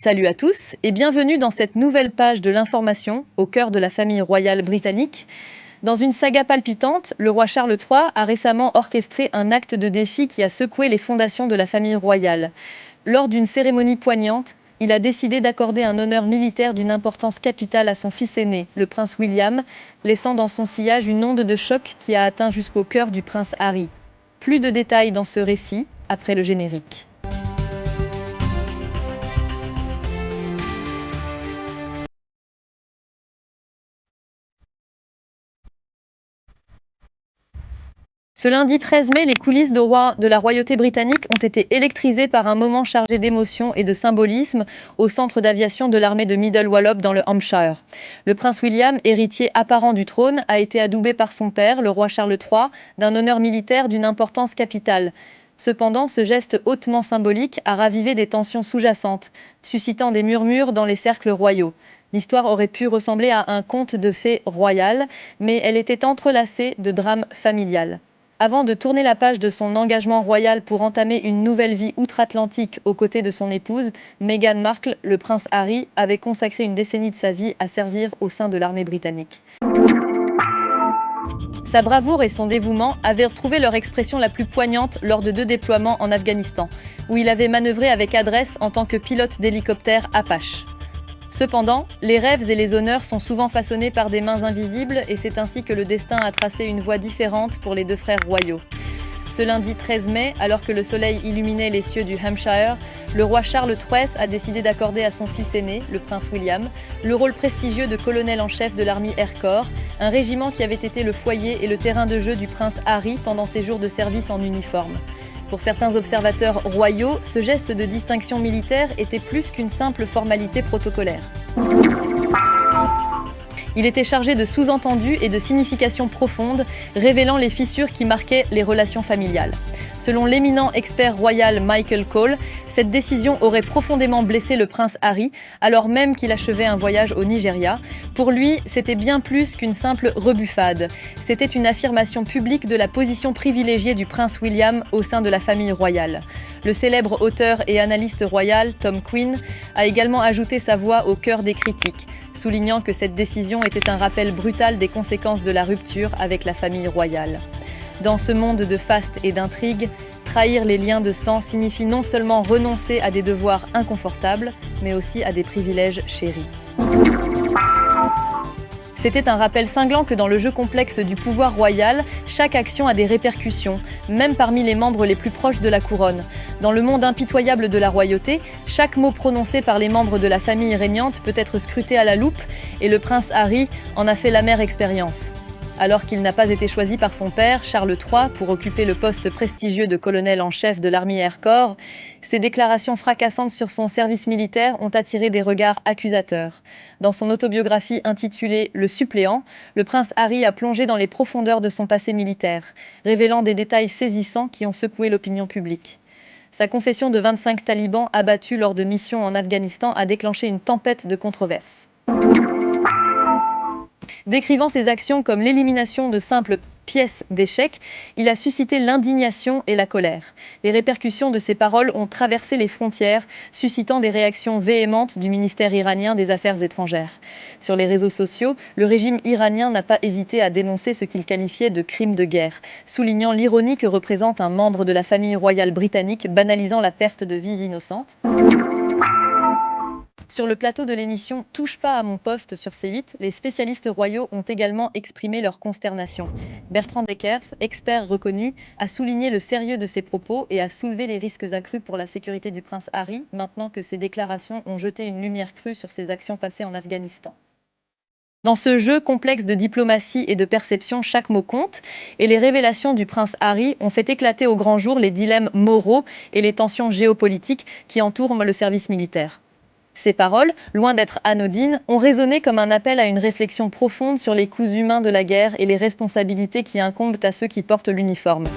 Salut à tous et bienvenue dans cette nouvelle page de l'information au cœur de la famille royale britannique. Dans une saga palpitante, le roi Charles III a récemment orchestré un acte de défi qui a secoué les fondations de la famille royale. Lors d'une cérémonie poignante, il a décidé d'accorder un honneur militaire d'une importance capitale à son fils aîné, le prince William, laissant dans son sillage une onde de choc qui a atteint jusqu'au cœur du prince Harry. Plus de détails dans ce récit, après le générique. Ce lundi 13 mai, les coulisses de la royauté britannique ont été électrisées par un moment chargé d'émotion et de symbolisme au centre d'aviation de l'armée de Middle Wallop dans le Hampshire. Le prince William, héritier apparent du trône, a été adoubé par son père, le roi Charles III, d'un honneur militaire d'une importance capitale. Cependant, ce geste hautement symbolique a ravivé des tensions sous-jacentes, suscitant des murmures dans les cercles royaux. L'histoire aurait pu ressembler à un conte de fées royal, mais elle était entrelacée de drames familial. Avant de tourner la page de son engagement royal pour entamer une nouvelle vie outre-Atlantique aux côtés de son épouse, Meghan Markle, le prince Harry avait consacré une décennie de sa vie à servir au sein de l'armée britannique. Sa bravoure et son dévouement avaient trouvé leur expression la plus poignante lors de 2 déploiements en Afghanistan, où il avait manœuvré avec adresse en tant que pilote d'hélicoptère Apache. Cependant, les rêves et les honneurs sont souvent façonnés par des mains invisibles et c'est ainsi que le destin a tracé une voie différente pour les 2 frères royaux. Ce lundi 13 mai, alors que le soleil illuminait les cieux du Hampshire, le roi Charles III a décidé d'accorder à son fils aîné, le prince William, le rôle prestigieux de colonel en chef de l'Army Air Corps, un régiment qui avait été le foyer et le terrain de jeu du prince Harry pendant ses jours de service en uniforme. Pour certains observateurs royaux, ce geste de distinction militaire était plus qu'une simple formalité protocolaire. Il était chargé de sous-entendus et de significations profondes, révélant les fissures qui marquaient les relations familiales. Selon l'éminent expert royal Michael Cole, cette décision aurait profondément blessé le prince Harry, alors même qu'il achevait un voyage au Nigeria. Pour lui, c'était bien plus qu'une simple rebuffade. C'était une affirmation publique de la position privilégiée du prince William au sein de la famille royale. Le célèbre auteur et analyste royal Tom Quinn a également ajouté sa voix au cœur des critiques, soulignant que cette décision était un rappel brutal des conséquences de la rupture avec la famille royale. Dans ce monde de faste et d'intrigue, trahir les liens de sang signifie non seulement renoncer à des devoirs inconfortables, mais aussi à des privilèges chéris. C'était un rappel cinglant que dans le jeu complexe du pouvoir royal, chaque action a des répercussions, même parmi les membres les plus proches de la couronne. Dans le monde impitoyable de la royauté, chaque mot prononcé par les membres de la famille régnante peut être scruté à la loupe, et le prince Harry en a fait l'amère expérience. Alors qu'il n'a pas été choisi par son père, Charles III, pour occuper le poste prestigieux de colonel en chef de l'Army Air Corps, ses déclarations fracassantes sur son service militaire ont attiré des regards accusateurs. Dans son autobiographie intitulée « Le suppléant », le prince Harry a plongé dans les profondeurs de son passé militaire, révélant des détails saisissants qui ont secoué l'opinion publique. Sa confession de 25 talibans abattus lors de missions en Afghanistan a déclenché une tempête de controverses. Décrivant ses actions comme l'élimination de simples pièces d'échecs, il a suscité l'indignation et la colère. Les répercussions de ses paroles ont traversé les frontières, suscitant des réactions véhémentes du ministère iranien des Affaires étrangères. Sur les réseaux sociaux, le régime iranien n'a pas hésité à dénoncer ce qu'il qualifiait de crime de guerre, soulignant l'ironie que représente un membre de la famille royale britannique banalisant la perte de vies innocentes. Sur le plateau de l'émission Touche pas à mon poste sur C8, les spécialistes royaux ont également exprimé leur consternation. Bertrand Deckers, expert reconnu, a souligné le sérieux de ses propos et a soulevé les risques accrus pour la sécurité du prince Harry, maintenant que ses déclarations ont jeté une lumière crue sur ses actions passées en Afghanistan. Dans ce jeu complexe de diplomatie et de perception, chaque mot compte, et les révélations du prince Harry ont fait éclater au grand jour les dilemmes moraux et les tensions géopolitiques qui entourent le service militaire. Ces paroles, loin d'être anodines, ont résonné comme un appel à une réflexion profonde sur les coûts humains de la guerre et les responsabilités qui incombent à ceux qui portent l'uniforme.